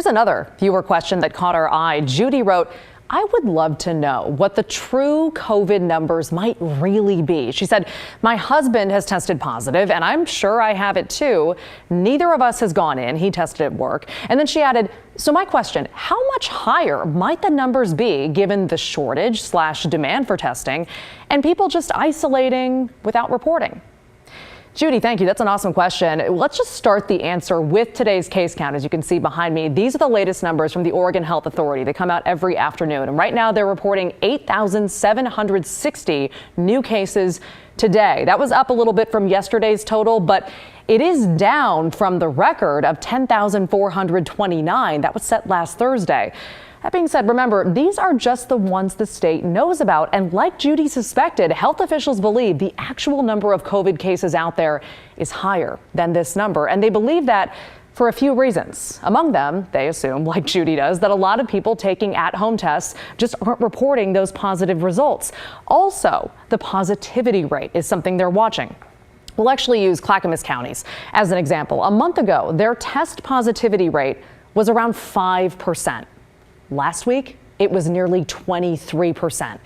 Here's another viewer question that caught our eye. Judy wrote, I would love to know what the true COVID numbers might really be. She said, my husband has tested positive and I'm sure I have it too. Neither of us has gone in. He tested at work. And then she added, so my question, how much higher might the numbers be given the shortage/demand for testing and people just isolating without reporting? Judy, thank you. That's an awesome question. Let's just start the answer with today's case count. As you can see behind me, these are the latest numbers from the Oregon Health Authority. They come out every afternoon. And right now they're reporting 8,760 new cases today. That was up a little bit from yesterday's total, but it is down from the record of 10,429 that was set last Thursday. That being said, remember, these are just the ones the state knows about. And like Judy suspected, health officials believe the actual number of COVID cases out there is higher than this number. And they believe that for a few reasons. Among them, they assume, like Judy does, that a lot of people taking at-home tests just aren't reporting those positive results. Also, the positivity rate is something they're watching. We'll actually use Clackamas counties as an example. A month ago, their test positivity rate was around 5%. Last week, it was nearly 23%.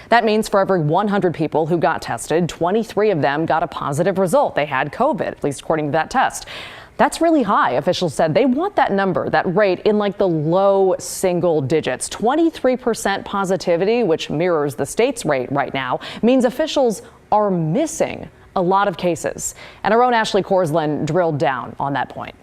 That means for every 100 people who got tested, 23 of them got a positive result. They had COVID, at least according to that test. That's really high. Officials said they want that number, that rate, in like the low single digits. 23% positivity, which mirrors the state's rate right now, means officials are missing a lot of cases. And our own Ashley Korslund drilled down on that point.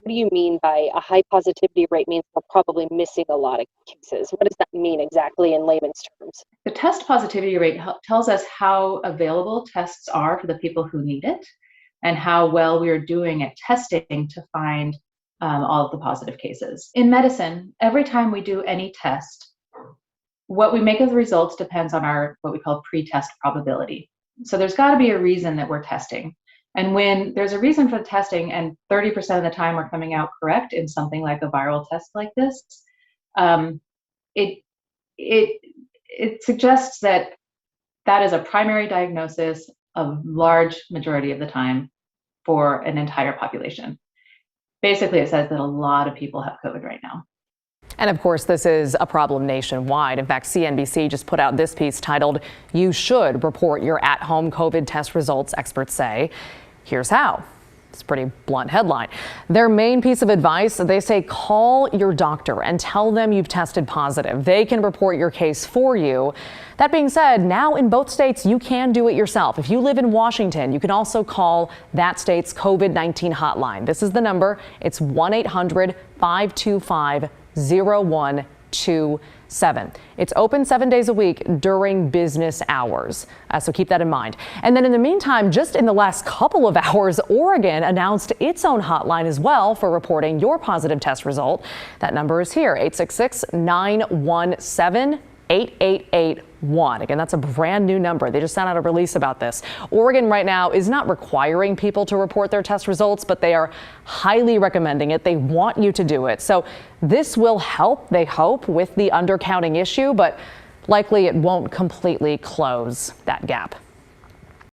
What do you mean by a high positivity rate means we're probably missing a lot of cases? What does that mean exactly in layman's terms? The test positivity rate tells us how available tests are for the people who need it and how well we are doing at testing to find all of the positive cases. In medicine, every time we do any test, what we make of the results depends on our what we call pre-test probability. So there's got to be a reason that we're testing. And when there's a reason for the testing and 30% of the time we're coming out correct in something like a viral test like this, it suggests that that is a primary diagnosis a large majority of the time for an entire population. Basically, it says that a lot of people have COVID right now. And of course, this is a problem nationwide. In fact, CNBC just put out this piece titled, "You should report your at-home COVID test results, experts say. Here's how." It's a pretty blunt headline. Their main piece of advice, they say call your doctor and tell them you've tested positive. They can report your case for you. That being said, now in both states, you can do it yourself. If you live in Washington, you can also call that state's COVID-19 hotline. This is the number. It's 1-800-525-0127. It's open 7 days a week during business hours. So keep that in mind. And then in the meantime, just in the last couple of hours, Oregon announced its own hotline as well for reporting your positive test result. That number is here, 866-917-8881. Again, that's a brand new number. They just sent out a release about this. Oregon right now is not requiring people to report their test results, but they are highly recommending it. They want you to do it. So this will help, they hope, with the undercounting issue, but likely it won't completely close that gap.